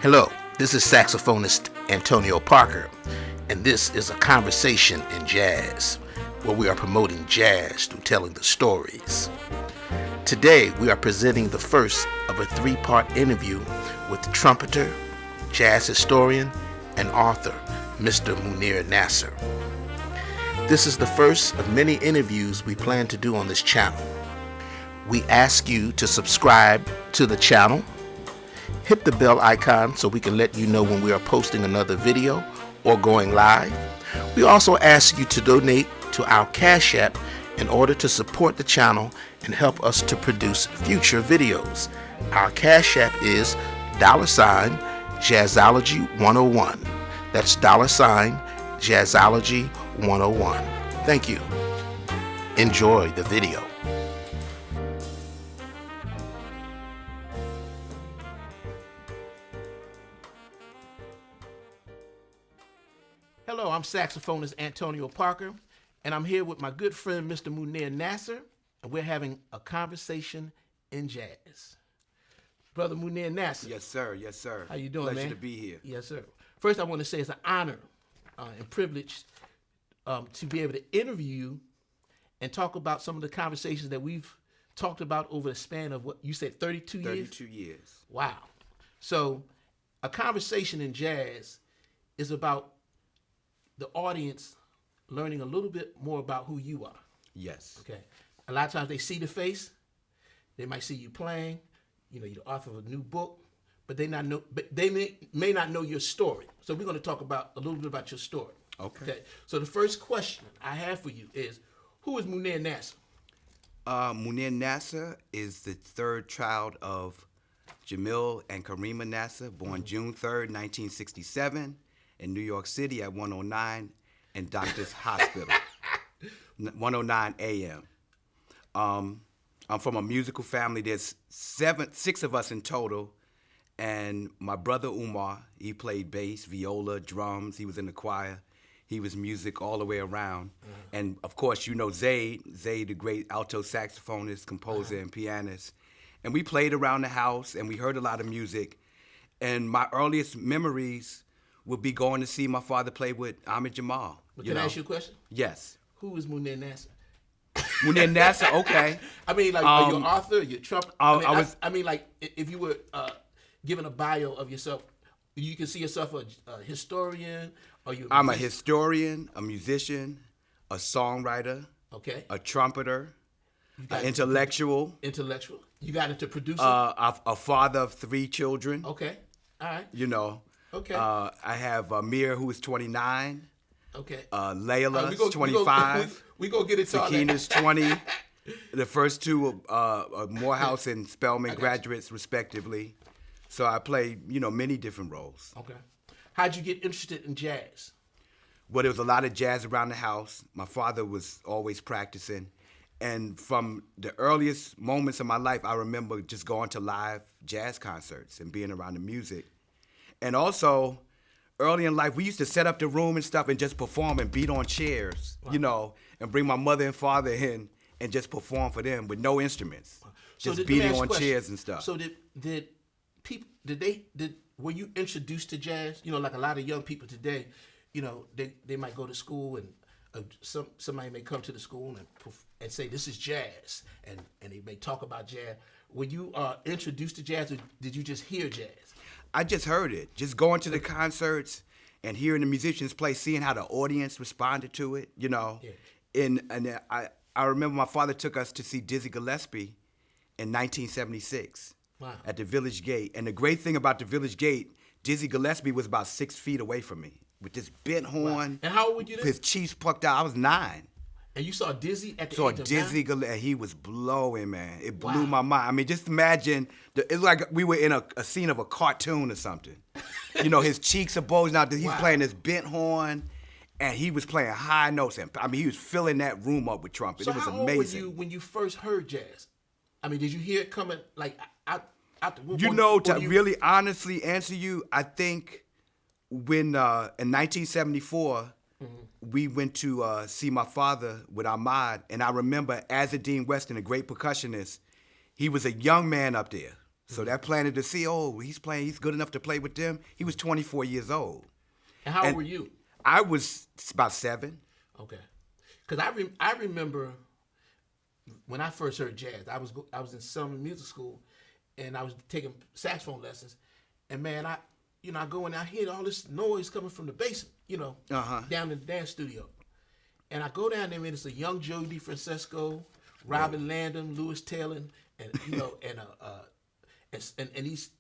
Hello, this is saxophonist Antonio Parker, and this is a conversation in jazz, where we are promoting jazz through telling the stories. Today, we are presenting the first of a three-part interview with trumpeter, jazz historian, and author, Mr. Muneer Nasser. This is the first of many interviews we plan to do on this channel. We ask you to subscribe to the channel, hit the bell icon so we can let you know when we are posting another video or going live. We also ask you to donate to our Cash App in order to support the channel and help us to produce future videos. Our Cash App is $Jazzology 101. That's $Jazzology 101. Thank you. Enjoy the video. Hello, I'm saxophonist Antonio Parker, and I'm here with my good friend, Mr. Muneer Nasser, and we're having a conversation in jazz. Brother Muneer Nasser. Yes, sir. Yes, sir. How you doing, man? Pleasure to be here. Yes, sir. First, I want to say it's an honor and privilege to be able to interview you and talk about some of the conversations that we've talked about over the span of what you said, 32 years? 32 years. Wow. So a conversation in jazz is about the audience learning a little bit more about who you are. Yes. Okay. A lot of times they see the face, they might see you playing, you're the author of a new book, but they may not know your story. So we're going to talk about a little bit about your story. Okay. So the first question I have for you is, who is Muneer Nasser? Muneer Nasser is the third child of Jamil and Karima Nasser, born June 3rd, 1967, in New York City at 109 and Doctors Hospital, 109 a.m. I'm from a musical family. There's six of us in total, and my brother Umar, he played bass, viola, drums. He was in the choir. He was music all the way around. And of course, Zayd, the great alto saxophonist, composer, and pianist. And we played around the house, and we heard a lot of music. And my earliest memories would be going to see my father play with Ahmed Jamal. Can I ask you a question? Yes. Who is Muneer Nasser? Muneer Nasser, okay. I mean, like, are you an author? You're trumpet? If you were given a bio of yourself, you can see yourself a historian, or you? I'm a historian, a musician, a songwriter, okay, a trumpeter, an intellectual. Intellectual. You got into producing? A father of 3 children. Okay, all right. Okay. I have Amir, who is 29. Okay. Layla is 25. We go get it. Sakina's 20. The first two are Morehouse and Spelman graduates, respectively. So I play, many different roles. Okay. How'd you get interested in jazz? Well, there was a lot of jazz around the house. My father was always practicing. And from the earliest moments of my life, I remember just going to live jazz concerts and being around the music. And also, early in life, we used to set up the room and stuff and just perform and beat on chairs, wow. And bring my mother and father in and just perform for them with no instruments, just beating on chairs and stuff. So were you introduced to jazz? Like a lot of young people today, they might go to school and somebody may come to the school and say this is jazz, and they may talk about jazz. Were you introduced to jazz, or did you just hear jazz? I just heard it. Just going to the concerts and hearing the musicians play, seeing how the audience responded to it, Yeah. And I remember my father took us to see Dizzy Gillespie in 1976 wow. at the Village Gate. And the great thing about the Village Gate, Dizzy Gillespie was about 6 feet away from me with this bent horn. Wow. And how old were you then? His cheeks pucked out. I was 9. And you saw Dizzy at the age of 9? Dizzy Gillespie, he was blowing, man. It blew wow. my mind. I mean, just imagine, it's like we were in a scene of a cartoon or something. His cheeks are bulging out. He's wow. playing this bent horn, and he was playing high notes. And he was filling that room up with trumpet. So it was how amazing. old were you when you first heard jazz? I mean, did you hear it coming like out the room? To really honestly answer you, I think when in 1974, we went to see my father with Ahmad, and I remember Azadine Weston, a great percussionist, he was a young man up there. So that planted to see, he's good enough to play with them. He was 24 years old. And how old were you? I was about 7. Okay. Because I remember when I first heard jazz, I was in summer music school, and I was taking saxophone lessons, and man, I go in, I hear all this noise coming from the basement, down in the dance studio, and I go down there, and it's a young Joe DeFrancesco, Robin Landon, Lewis Taylor, and he's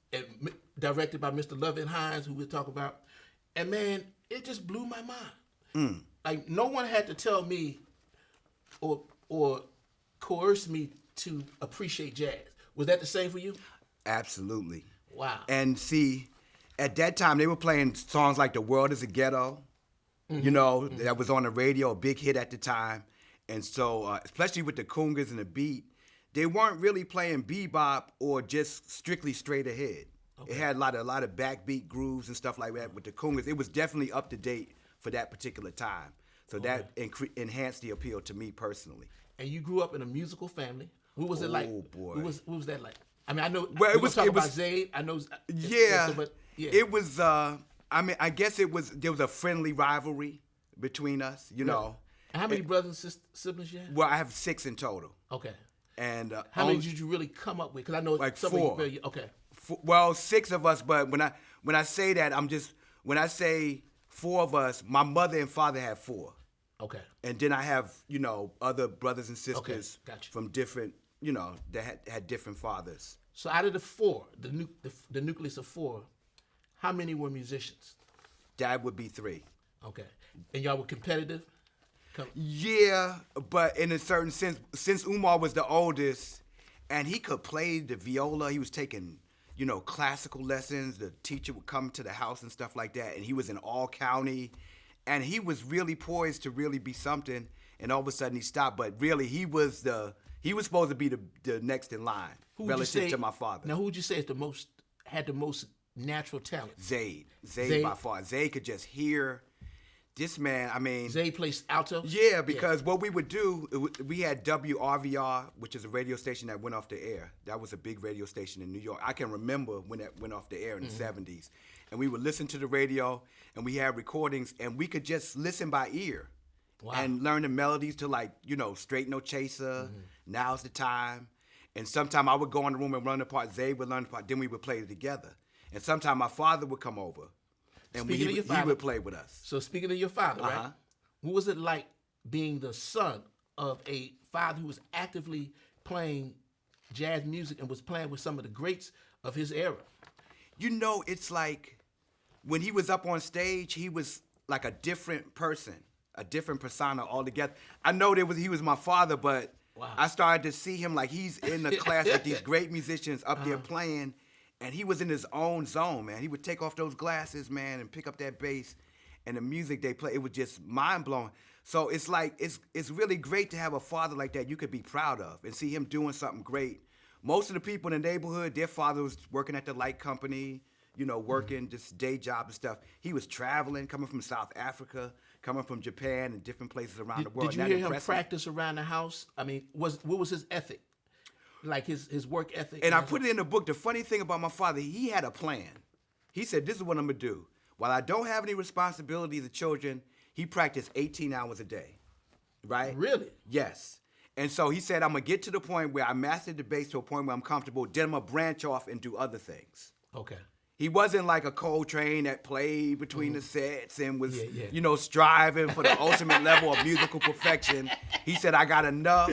directed by Mr. Lovett Hines, who we'll talk about, and man, it just blew my mind. Like no one had to tell me or coerce me to appreciate jazz. Was that the same for you? Absolutely. Wow. And see, at that time they were playing songs like "The World Is a Ghetto," that was on the radio, a big hit at the time. And so, especially with the congas and the beat, they weren't really playing bebop or just strictly straight ahead. Okay. It had a lot of backbeat grooves and stuff like that with the congas. It was definitely up to date for that particular time. So that enhanced the appeal to me personally. And you grew up in a musical family. What was it like? Oh boy, what was that like? I mean, I know. Well, it was about Zayd. I know. Yeah, but yeah, it was. I mean, I guess there was a friendly rivalry between us. Know. And how many brothers and siblings you have? Well, I have 6 in total. Okay. And how many did you really come up with? Because I know like some 4. Of you, okay. Well, 6 of us, but when I say that, when I say 4 of us, my mother and father had 4. Okay. And then I have, other brothers and sisters from different, that had different fathers. So out of the 4, the nucleus of 4, how many were musicians? Dad would be 3. Okay. And y'all were competitive? Yeah, but in a certain sense, since Umar was the oldest, and he could play the viola, he was taking, classical lessons. The teacher would come to the house and stuff like that, and he was in all county, and he was really poised to really be something. And all of a sudden he stopped, but really he was supposed to be the next in line relative to my father. Now, who would you say had the most natural talent? Zayd by far. Zayd could just hear. This man, I mean... Zayd plays alto? Yeah, because what we would do, we had WRVR, which is a radio station that went off the air. That was a big radio station in New York. I can remember when that went off the air in the 70s. And we would listen to the radio, and we had recordings, and we could just listen by ear. Wow. And learn the melodies to Straight No Chaser, Now's the Time. And sometime I would go in the room and run the part, Zayd would learn the part, then we would play it together. And sometime my father would come over. And he would play with us. So speaking of your father, right? What was it like being the son of a father who was actively playing jazz music and was playing with some of the greats of his era? It's like when he was up on stage, he was like a different person, a different persona altogether. I know he was my father, but I started to see him like he's in the class with these great musicians up there playing. And he was in his own zone, man. He would take off those glasses, man, and pick up that bass. And the music they play, it was just mind-blowing. So it's like, it's really great to have a father like that you could be proud of and see him doing something great. Most of the people in the neighborhood, their father was working at the light company, working just day job and stuff. He was traveling, coming from South Africa, coming from Japan and different places around the world. Did you hear him practice around the house? I mean, what was his ethic? Like his work ethic. And I put it in the book. The funny thing about my father, he had a plan. He said, this is what I'm going to do. While I don't have any responsibilities of children, he practiced 18 hours a day. Right? Really? Yes. And so he said, I'm going to get to the point where I mastered the bass to a point where I'm comfortable. Then I'm going to branch off and do other things. Okay. He wasn't like a Coltrane that played between the sets and was, striving for the ultimate level of musical perfection. He said, I got enough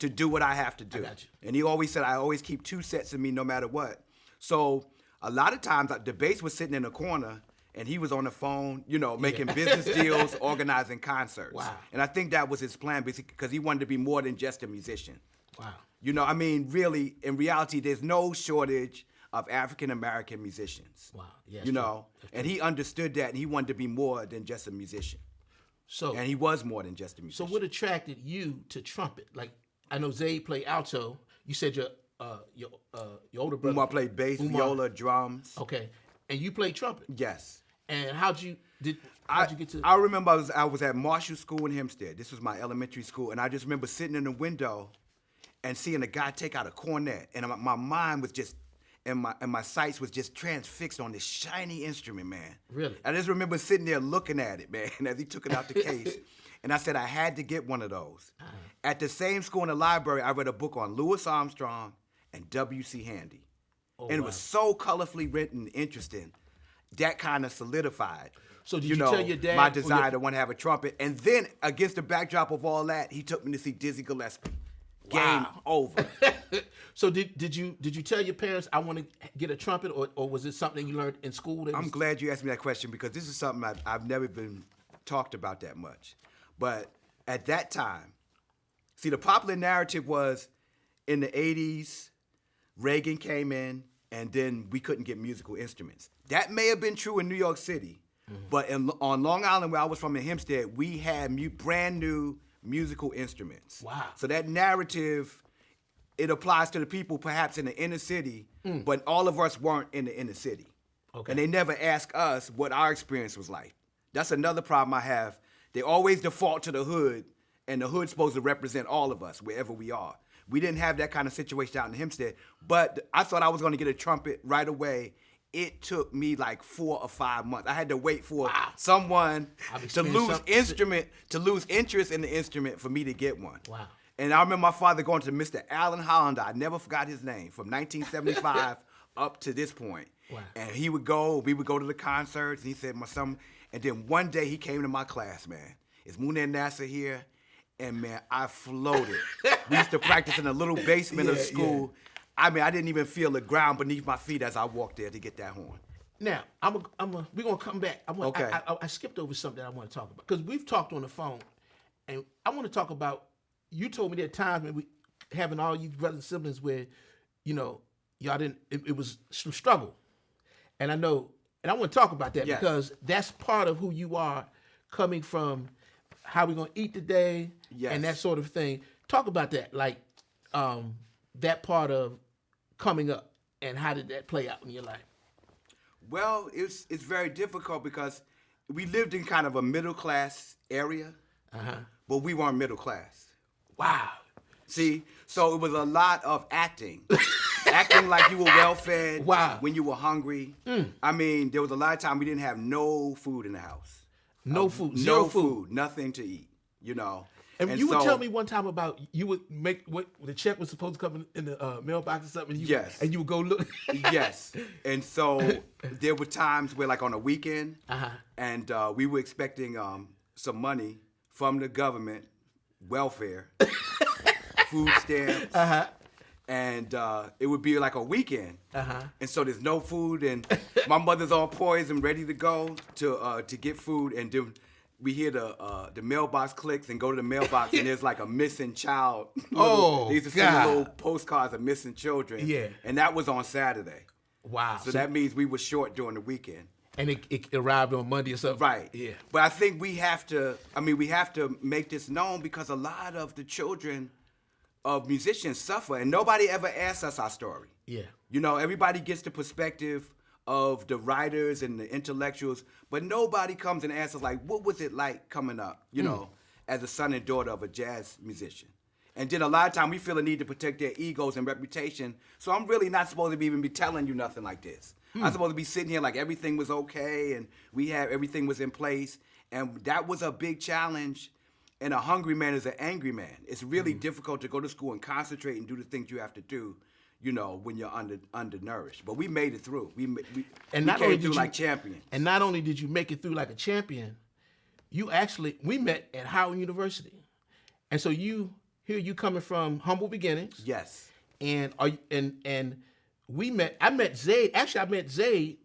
to do what I have to do. And he always said, I always keep 2 sets of me no matter what. So a lot of times the bass was sitting in the corner and he was on the phone, making business deals, organizing concerts. Wow. And I think that was his plan because he wanted to be more than just a musician. Wow. Really, in reality, there's no shortage of African-American musicians. Wow. Yeah, and he understood that and he wanted to be more than just a musician. And he was more than just a musician. So what attracted you to trumpet? Like, I know Zayd played alto. You said your older brother. Umar played bass, viola, drums. Okay, and you played trumpet. Yes. And how'd you get to? I remember I was at Marshall School in Hempstead. This was my elementary school, and I just remember sitting in the window and seeing a guy take out a cornet, and my mind was just and my sights was just transfixed on this shiny instrument, man. Really? I just remember sitting there looking at it, man, as he took it out the case. And I said I had to get one of those. At the same school in the library, I read a book on Louis Armstrong and W.C. Handy. And it was so colorfully written and interesting. That kind of solidified, so did you tell your dad my desire to want to have a trumpet. And then, against the backdrop of all that, he took me to see Dizzy Gillespie. Game over. So did you tell your parents I want to get a trumpet, or was it something you learned in school? I'm glad you asked me that question, because this is something I've never been talked about that much. But at that time, see, the popular narrative was in the 80s, Reagan came in, and then we couldn't get musical instruments. That may have been true in New York City, but on Long Island, where I was from in Hempstead, we had brand new musical instruments. Wow. So that narrative, it applies to the people perhaps in the inner city, but all of us weren't in the inner city. Okay. And they never asked us what our experience was like. That's another problem I have. They always default to the hood, and the hood's supposed to represent all of us, wherever we are. We didn't have that kind of situation out in Hempstead, but I thought I was going to get a trumpet right away. It took me like 4 or 5 months. I had to wait for someone to lose interest in the instrument for me to get one. Wow. And I remember my father going to Mr. Allen Hollander. I never forgot his name, from 1975 up to this point. Wow. And we would go to the concerts, and he said, my son, and then one day he came to my class, man. Is Muneer Nasser here? And man, I floated. We used to practice in a little basement of school. Yeah. I mean, I didn't even feel the ground beneath my feet as I walked there to get that horn. Now, we're gonna come back. I skipped over something that I want to talk about, because we've talked on the phone, and I want to talk about. You told me there are times when we having all you brothers and siblings where, y'all didn't. It was some struggle, and I know, and I want to talk about that because that's part of who you are, coming from how we're gonna eat today, and that sort of thing. Talk about that, like that part of coming up, and how did that play out in your life? Well, it's very difficult because we lived in kind of a middle class area, but we weren't middle class. Wow. See, so it was a lot of acting. Acting like you were well fed when you were hungry. I mean, there was a lot of time we didn't have no food in the house. No food, zero food. Nothing to eat, And you would tell me one time about you would make what the check was supposed to come in the mailbox or something. And you would go look. Yes. And so there were times where, like on a weekend, and we were expecting some money from the government, welfare, food stamps, and it would be like a weekend. And so there's no food, and my mother's all poised and ready to go to get food, and then we hear the mailbox clicks and go to the mailbox, and there's like a missing child. They used to send little postcards of missing children. Yeah. And that was on Saturday. Wow. So that means we were short during the weekend. And it arrived on Monday or something. Right. Yeah. But I think we have to make this known, because a lot of the children of musicians suffer, and nobody ever asks us our story. Yeah. Everybody gets the perspective of the writers and the intellectuals, but nobody comes and asks us, like, what was it like coming up, as a son and daughter of a jazz musician? And then a lot of time we feel a need to protect their egos and reputation, so I'm really not supposed to even be telling you nothing like this. I'm supposed to be sitting here like everything was okay and everything was in place, and that was a big challenge. And a hungry man is an angry man. It's really difficult to go to school and concentrate and do the things you have to do, when you're undernourished. But we made it through. We came through like champions. And not only did you make it through like a champion, we met at Howard University. And so you coming from humble beginnings. Yes. And I met Zayd. Actually, I met Zayd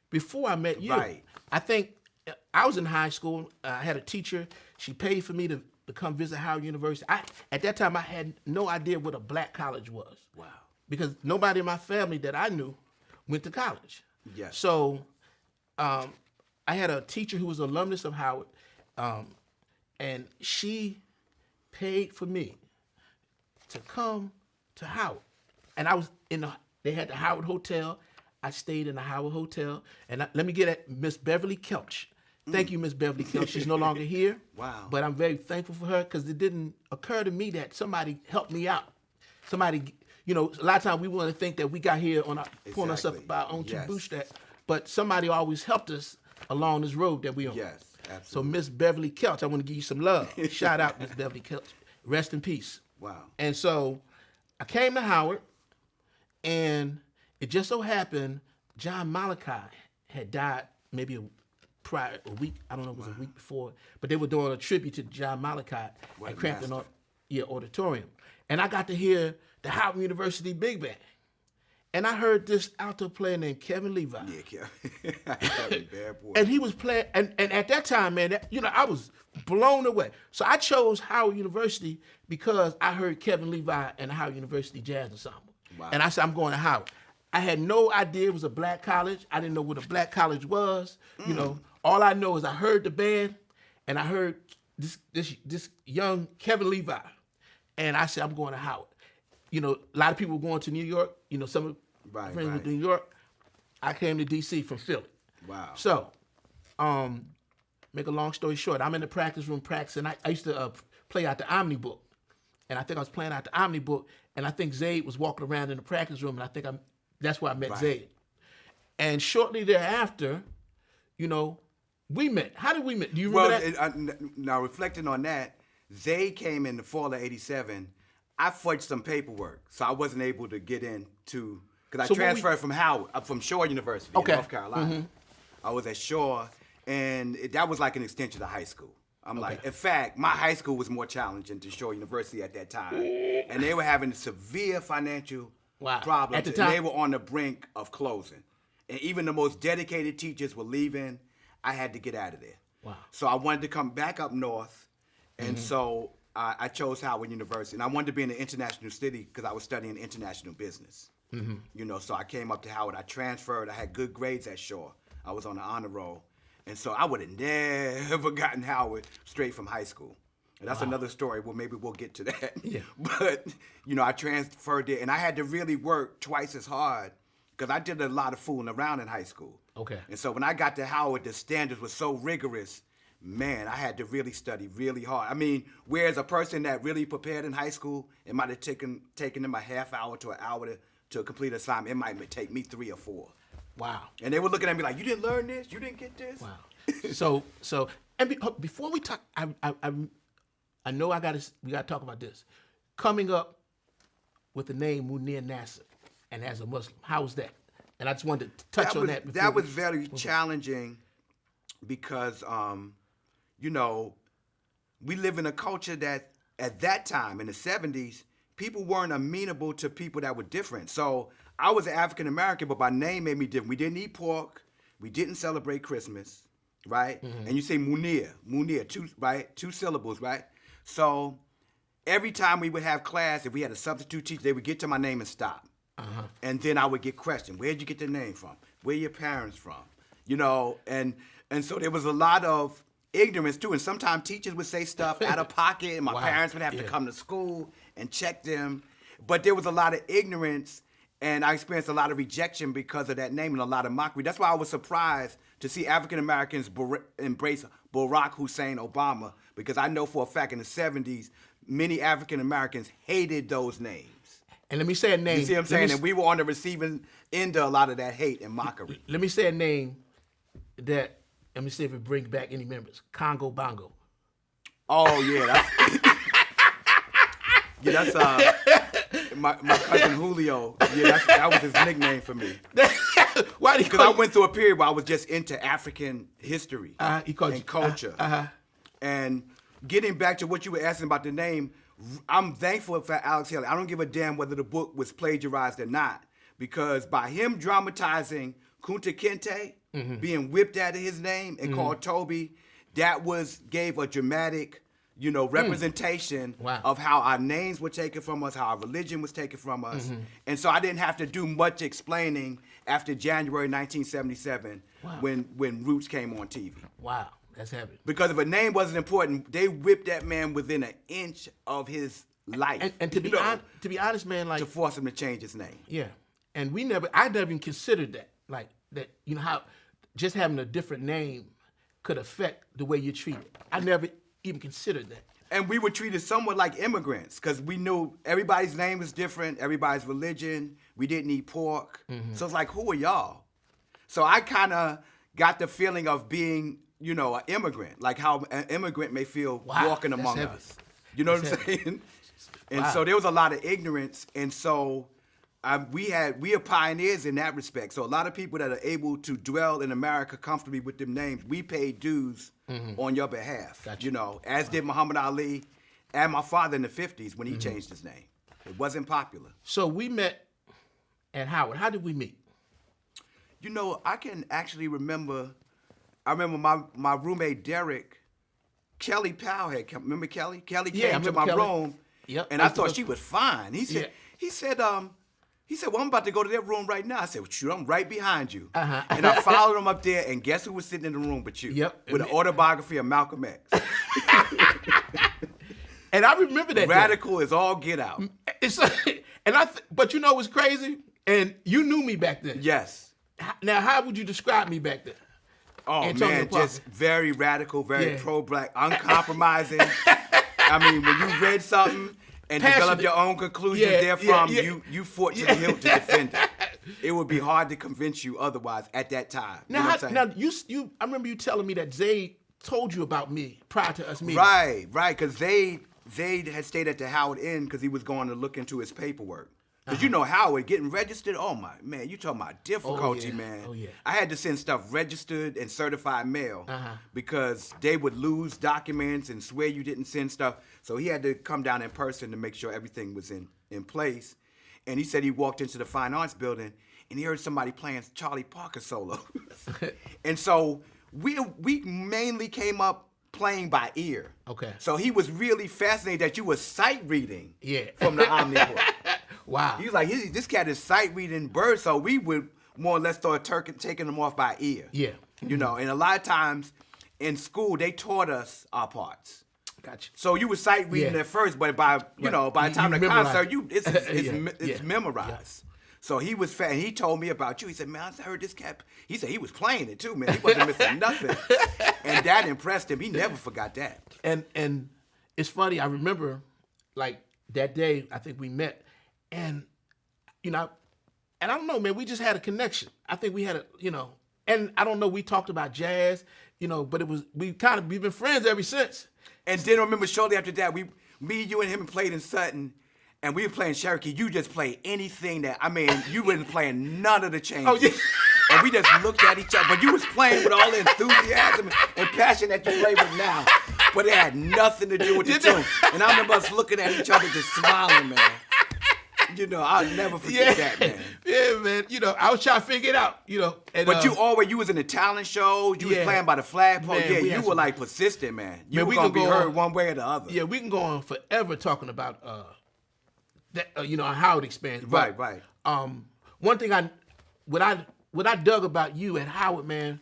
before I met you. Right. I think I was in high school. I had a teacher. She paid for me to come visit Howard University. At that time, I had no idea what a black college was. Wow. Because nobody in my family that I knew went to college. Yes. So I had a teacher who was an alumnus of Howard, and she paid for me to come to Howard. And I was they had the Howard Hotel. I stayed in the Howard Hotel. And let me get at Miss Beverly Kelch. Thank you, Miss Beverly Kelch. She's no longer here. Wow. But I'm very thankful for her, because it didn't occur to me that somebody helped me out. Somebody, a lot of times we want to think that we got here on our, pulling ourselves Exactly. by our own two Yes. bootstraps, but somebody always helped us along this road that we on. Yes, So absolutely. Miss Beverly Kelch, I want to give you some love. Shout out Miss Beverly Kelch. Rest in peace. Wow. And so I came to Howard, and it just so happened John Malachi had died maybe a week, I don't know if it was a week before, but they were doing a tribute to John Malachi at Crampton Auditorium. And I got to hear the Howard University Big Band. And I heard this alto player named Kevin Levi. Yeah, Kevin, bad boy. And he was playing, and at that time, man, I was blown away. So I chose Howard University because I heard Kevin Levi and the Howard University Jazz Ensemble. Wow. And I said, I'm going to Howard. I had no idea it was a black college. I didn't know what a black college was. All I know is I heard the band, and I heard this young Kevin Levi, and I said, I'm going to Howard. A lot of people were going to New York. Some of my friends went to New York. I came to D.C. from Philly. Wow. So, make a long story short, I'm in the practice room practicing. I used to play out the Omni book, and I think I was playing out the Omni book, and I think Zayd was walking around in the practice room, and I think that's where I met Zayd. And shortly thereafter, we met. How did we meet? Do you remember that? Now reflecting on that, Zayd came in the fall of '87. I fudged some paperwork, so I wasn't able to get into, because I transferred from Howard, from Shore University in North Carolina. Mm-hmm. I was at Shore, and that was like an extension of high school. In fact, my high school was more challenging to Shore University at that time. And they were having severe financial problems. At the time? And they were on the brink of closing. And even the most dedicated teachers were leaving. I had to get out of there. Wow. So I wanted to come back up north. And so I chose Howard University. And I wanted to be in an international city because I was studying international business. Mm-hmm. So I came up to Howard. I transferred. I had good grades at Shore. I was on the honor roll. And so I would have never gotten Howard straight from high school. And that's another story. Well, maybe we'll get to that. Yeah. But, I transferred there. And I had to really work twice as hard because I did a lot of fooling around in high school. Okay. And so when I got to Howard, the standards were so rigorous. Man, I had to really study really hard. I mean, whereas a person that really prepared in high school, it might have taken them a half hour to an hour to complete an assignment. It might take me 3 or 4. Wow. And they were looking at me like, you didn't learn this? You didn't get this? Wow. So, and before we talk, I know we got to talk about this. Coming up with the name Muneer Nasser, and as a Muslim, how was that? And I just wanted to touch on that. That was very challenging because, we live in a culture that at that time, in the 70s, people weren't amenable to people that were different. So I was African American, but my name made me different. We didn't eat pork. We didn't celebrate Christmas, right? Mm-hmm. And you say Muneer, 2 syllables, right? So every time we would have class, if we had a substitute teacher, they would get to my name and stop. Uh-huh. And then I would get questioned. Where'd you get the name from? Where are your parents from? And so there was a lot of ignorance too. And sometimes teachers would say stuff out of pocket, and my parents would have to come to school and check them. But there was a lot of ignorance, and I experienced a lot of rejection because of that name and a lot of mockery. That's why I was surprised to see African Americans embrace Barack Hussein Obama, because I know for a fact in the 70s, many African Americans hated those names. And let me say a name. You see what I'm saying? And we were on the receiving end of a lot of that hate and mockery. Let me say a name that, let me see if it brings back any members. Congo Bongo. Oh, yeah. That's my cousin Julio. Yeah, that was his nickname for me. Why? Because I went through a period where I was just into African history and culture. And getting back to what you were asking about the name, I'm thankful for Alex Haley. I don't give a damn whether the book was plagiarized or not, because by him dramatizing Kunta Kinte being whipped out of his name and called Toby, that gave a dramatic, representation of how our names were taken from us, how our religion was taken from us. And so I didn't have to do much explaining after January 1977 when Roots came on TV. Wow. That's heavy. Because if a name wasn't important, they whipped that man within an inch of his life. And to be honest, man, like, to force him to change his name. Yeah, and I never even considered that, like that. How just having a different name could affect the way you're treated. I never even considered that. And we were treated somewhat like immigrants because we knew everybody's name was different, everybody's religion. We didn't eat pork. So it's like, who are y'all? So I kind of got the feeling of being, you know, an immigrant, like how an immigrant may feel walking among us. You know what I'm saying? And so there was a lot of ignorance. And so we are pioneers in that respect. So a lot of people that are able to dwell in America comfortably with them names, we paid dues on your behalf, you know, as did Muhammad Ali and my father in the 50s when he changed his name. It wasn't popular. So we met at Howard. How did we meet? You know, I can actually remember, my roommate Derek, Kelly Powell had come. Remember Kelly? Kelly came to my room, and I thought she was fine. He said, well, I'm about to go to their room right now. I said, well, shoot, I'm right behind you. And I followed him up there, and guess who was sitting in the room but you? With an autobiography of Malcolm X. And I remember that. Radical as all get out. But you know what's crazy? And you knew me back then. Yes. Now, how would you describe me back then? Oh, Antonio man, Parker. Just very radical, very pro-black, uncompromising. I mean, when you read something and developed your own conclusions therefrom, you fought to the hilt to defend it. It would be hard to convince you otherwise at that time. Now, I remember you telling me that Zayd told you about me prior to us meeting. Right, because Zayd had stayed at the Howard Inn because he was going to look into his paperwork. Because you know Howard, getting registered, oh my, man, you talking about difficulty, man. Oh, yeah. I had to send stuff registered and certified mail because they would lose documents and swear you didn't send stuff. So he had to come down in person to make sure everything was in place. And he said he walked into the Fine Arts building and he heard somebody playing Charlie Parker solo. And so we mainly came up playing by ear. Okay. So he was really fascinated that you were sight reading from the Omnibus. Wow. He was like, this cat is sight reading birds, so we would more or less start taking them off by ear. Yeah. You know, and a lot of times in school, they taught us our parts. Gotcha. So you were sight reading at first, but by the time of the concert, it's memorized. So he was fat, and he told me about you. He said, man, I heard this cat. He said he was playing it too, man. He wasn't missing nothing. And that impressed him. He never forgot that. And it's funny, I remember, like, that day, I think we met, and, you know, and I don't know, man, we just had a connection. I think we had and I don't know, we talked about jazz, but we've been friends ever since. And then I remember shortly after that, me, you, and him played in Sutton, and we were playing Cherokee. You just played anything you weren't playing none of the changes. Oh, yeah. And we just looked at each other, but you was playing with all the enthusiasm and passion that you play with now. But it had nothing to do with the tune. And I remember us looking at each other just smiling, man. I'll never forget that, man. Yeah, man. I was trying to figure it out, And, but you was in the talent shows. You was playing by the flagpole. Man, you were like persistent, man. You were going to be heard one way or the other. Yeah, we can go on forever talking about that, how it expands. But, right. One thing what I dug about you at Howard, man,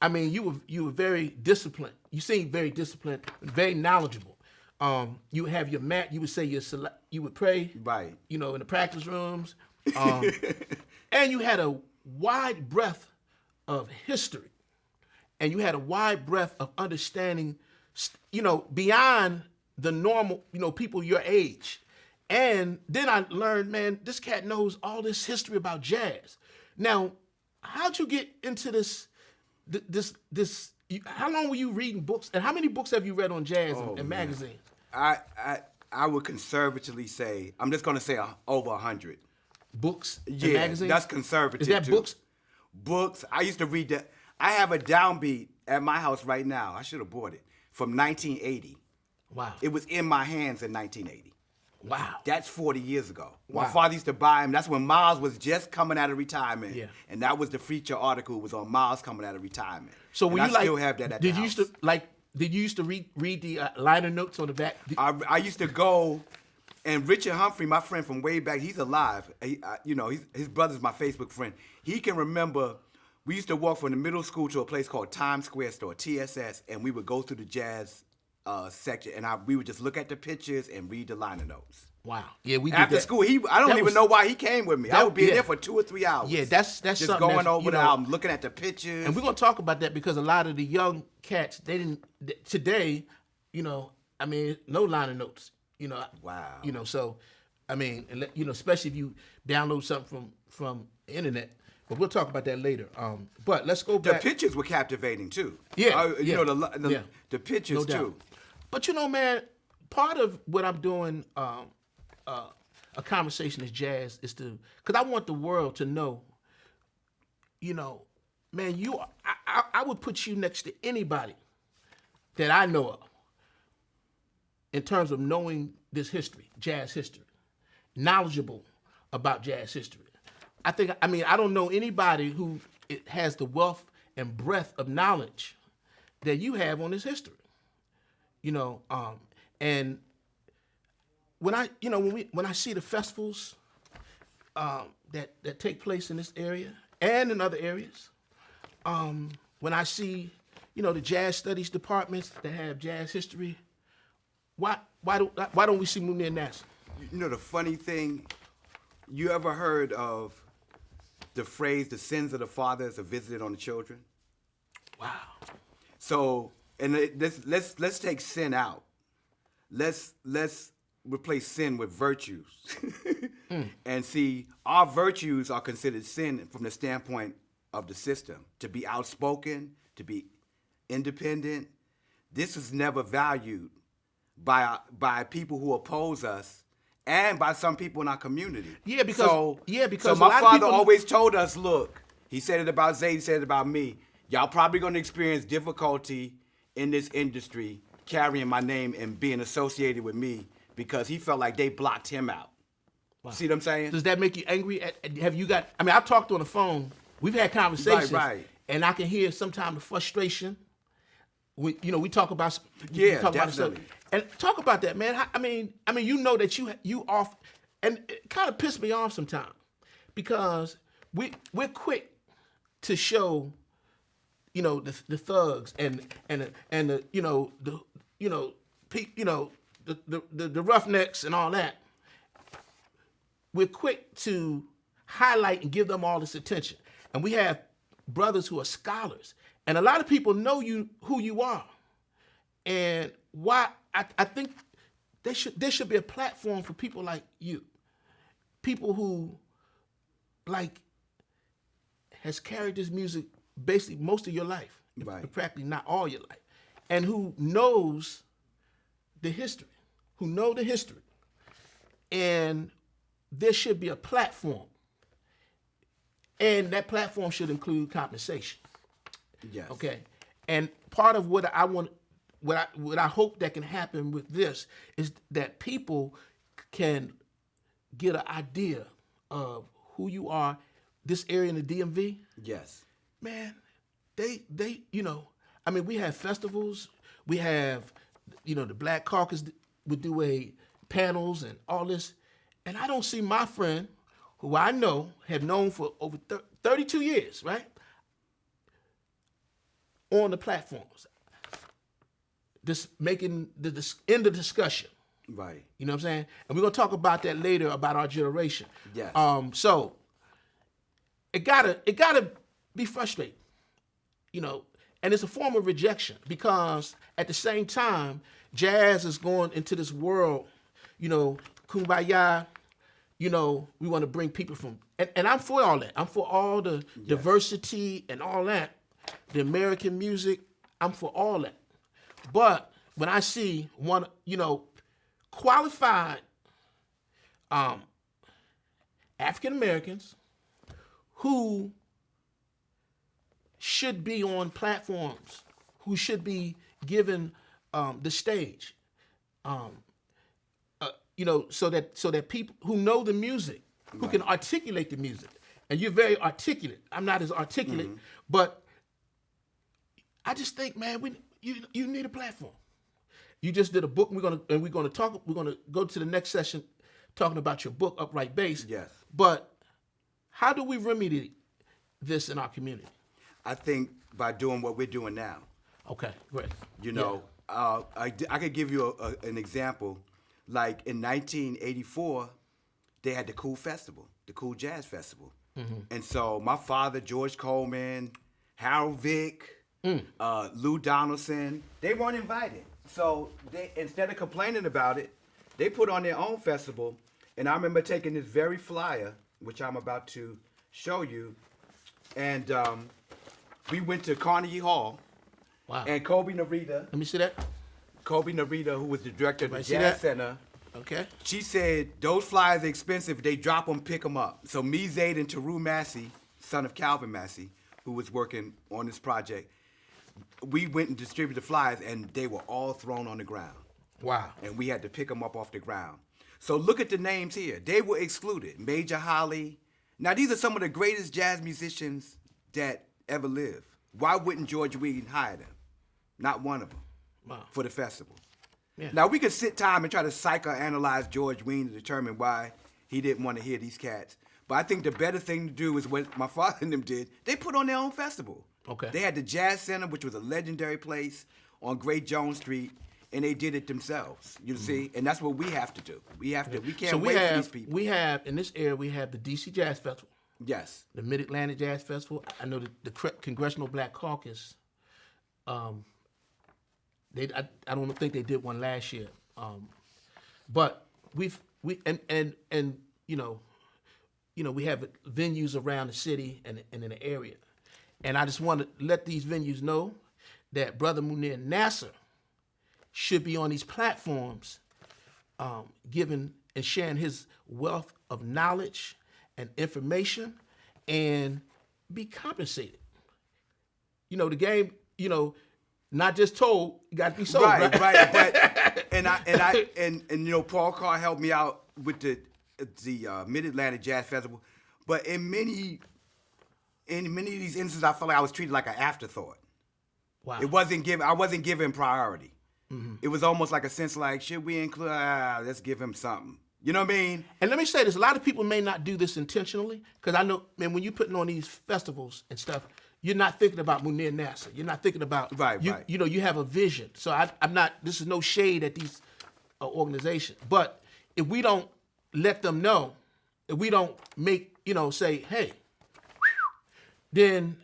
I mean, you were very disciplined. You seemed very disciplined, very knowledgeable. You have your mat. You would say you would pray, right? In the practice rooms, and you had a wide breadth of history, and you had a wide breadth of understanding, beyond the normal, people your age. And then I learned, man, this cat knows all this history about jazz. Now, how'd you get into this? How long were you reading books, and how many books have you read on jazz and magazines? I would conservatively say, I'm just going to say over 100. Books and magazines? That's conservative, Is that too. Books? Books. I used to read that. I have a downbeat at my house right now. I should have bought it. From 1980. Wow. It was in my hands in 1980. Wow. That's 40 years ago. Wow. My father used to buy them. That's when Miles was just coming out of retirement. Yeah. And that was the feature article was on Miles coming out of retirement. So when I still have that at the house. Did you used to read the liner notes on the back? I used to go, and Richard Humphrey, my friend from way back, he's alive. His brother's my Facebook friend. He can remember we used to walk from the middle school to a place called Times Square Store, TSS, and we would go through the jazz section, and we would just look at the pictures and read the liner notes. Wow. Yeah, we did after that. School. I don't even know why he came with me. I would be there for 2 or 3 hours. Yeah, that's just something going over the album, looking at the pictures. And we're gonna talk about that because a lot of the young cats, they didn't today. I mean, no liner notes. You know. Wow. You know, so I mean, you know, especially if you download something from the internet. But we'll talk about that later. But let's go back. The pictures were captivating too. Yeah, you yeah, know yeah. the pictures No doubt. too. But you know, man, part of what I'm doing, a conversation is jazz, is to, because I want the world to know, you know, man, I would put you next to anybody that I know of in terms of knowing this history, jazz history, knowledgeable about jazz history. I don't know anybody who has the wealth and breadth of knowledge that you have on this history. You know, and when I see the festivals that take place in this area and in other areas, when I see, you know, the jazz studies departments that have jazz history, why don't we see Muneer Nasser? You know the funny thing, you ever heard of the phrase "the sins of the fathers are visited on the children"? Wow. So, and let's take sin out. Let's replace sin with virtues, and see our virtues are considered sin from the standpoint of the system. To be outspoken, to be independent, this is never valued by people who oppose us. And by some people in our community. Yeah, because so my father always told us, look, he said it about Zay, he said it about me. Y'all probably gonna experience difficulty in this industry carrying my name and being associated with me because he felt like they blocked him out. Wow. See what I'm saying? Does that make you angry? Have you got? I mean, I've talked on the phone. We've had conversations, right. And I can hear sometimes the frustration. We talk about definitely. And talk about that, man. I mean, you know that you off, and it kind of pissed me off sometimes because we're quick to show, you know, the thugs and the the roughnecks and all that. We're quick to highlight and give them all this attention, and we have brothers who are scholars, and a lot of people know who you are, and why. I think there should be a platform for people like you, people who, like, has carried this music basically most of your life, right. Practically not all your life, and who knows the history, and there should be a platform, and that platform should include compensation. Yes. Okay, and part of what I want. What I hope that can happen with this is that people can get an idea of who you are, this area in the DMV. Yes. Man, they I mean, we have festivals, we have, the Black Caucus would do panels and all this, and I don't see my friend, who I know, have known for over 32 years, right, on the platforms. This making end the discussion. Right. You know what I'm saying? And we're gonna talk about that later about our generation. Yes. So it gotta be frustrating, and it's a form of rejection because at the same time, jazz is going into this world, kumbaya, we want to bring people from, and I'm for all that. I'm for all the diversity and all that, the American music, I'm for all that. But when I see one, qualified African Americans who should be on platforms, who should be given the stage, so that people who know the music, who can articulate the music, and you're very articulate. I'm not as articulate, but I just think, man, you need a platform. You just did a book. We're gonna go to the next session, talking about your book, Upright Bass. Yes. But how do we remedy this in our community? I think by doing what we're doing now. Okay, great. I could give you an example. Like in 1984, they had the Cool Festival, the Cool Jazz Festival, and so my father, George Coleman, Harold Vick. Lou Donaldson, they weren't invited. So they, instead of complaining about it, they put on their own festival. And I remember taking this very flyer, which I'm about to show you, and we went to Carnegie Hall. Wow. And Kobe Narita. Let me see that. Kobe Narita, who was the director of the Everybody see Jazz that? Center. Okay. She said, those flyers are expensive. They drop them, pick them up. So me, Zayd, and Teru Massey, son of Calvin Massey, who was working on this project, we went and distributed the flyers, and they were all thrown on the ground. Wow. And we had to pick them up off the ground. So look at the names here. They were excluded. Major Holly. Now, these are some of the greatest jazz musicians that ever lived. Why wouldn't George Wein hire them? Not one of them. Wow. For the festival. Yeah. Now, we could sit time and try to psychoanalyze George Wein to determine why he didn't want to hear these cats. But I think the better thing to do is what my father and them did. They put on their own festival. Okay. They had the Jazz Center, which was a legendary place on Great Jones Street, and they did it themselves. You see? And that's what we have to do. We have to. We can't wait for these people. We have, in this area, we have the DC Jazz Festival. Yes. The Mid-Atlantic Jazz Festival. I know the Congressional Black Caucus, I don't think they did one last year. But we have venues around the city and in the area. And I just want to let these venues know that Brother Muneer Nasser should be on these platforms, giving and sharing his wealth of knowledge and information, and be compensated. You know, the game, not just told, you got to be sold. Right. But and Paul Carr helped me out with the Mid-Atlantic Jazz Festival. But in many of these instances, I felt like I was treated like an afterthought. Wow. I wasn't given priority. Mm-hmm. It was almost like a sense like, should we include? Let's give him something. You know what I mean? And let me say this: a lot of people may not do this intentionally, because I know, man, when you're putting on these festivals and stuff, you're not thinking about Muneer Nasser. You're not thinking about right. You have a vision. So I'm not. This is no shade at these organizations, but if we don't let them know, if we don't make say, hey, then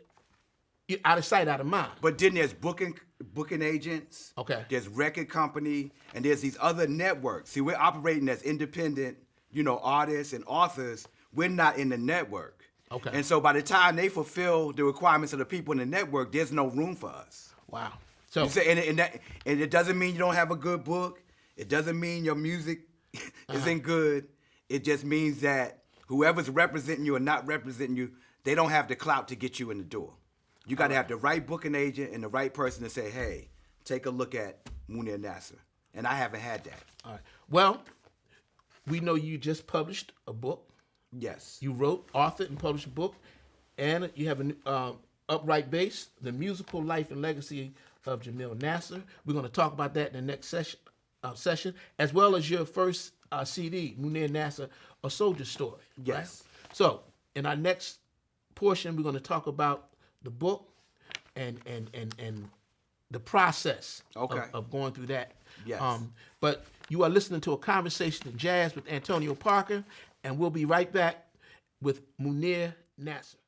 you're out of sight, out of mind. But then there's booking agents. Okay. There's record company, and there's these other networks. See, we're operating as independent, artists and authors. We're not in the network. Okay. And so by the time they fulfill the requirements of the people in the network, there's no room for us. Wow. So and it doesn't mean you don't have a good book. It doesn't mean your music isn't good. It just means that whoever's representing you or not representing you, they don't have the clout to get you in the door. You got to have the right booking agent and the right person to say, hey, take a look at Muneer Nasser. And I haven't had that. All right. Well, we know you just published a book. Yes. You wrote, authored, and published a book. And you have an upright bass, The Musical Life and Legacy of Jamil Nasser. We're going to talk about that in the next session, as well as your first CD, Muneer Nasser, A Soldier Story. Yes. Right? So in our next portion, we're going to talk about the book and the process of going through that. Yes. But you are listening to A Conversation in Jazz with Antonio Parker, and we'll be right back with Muneer Nasser.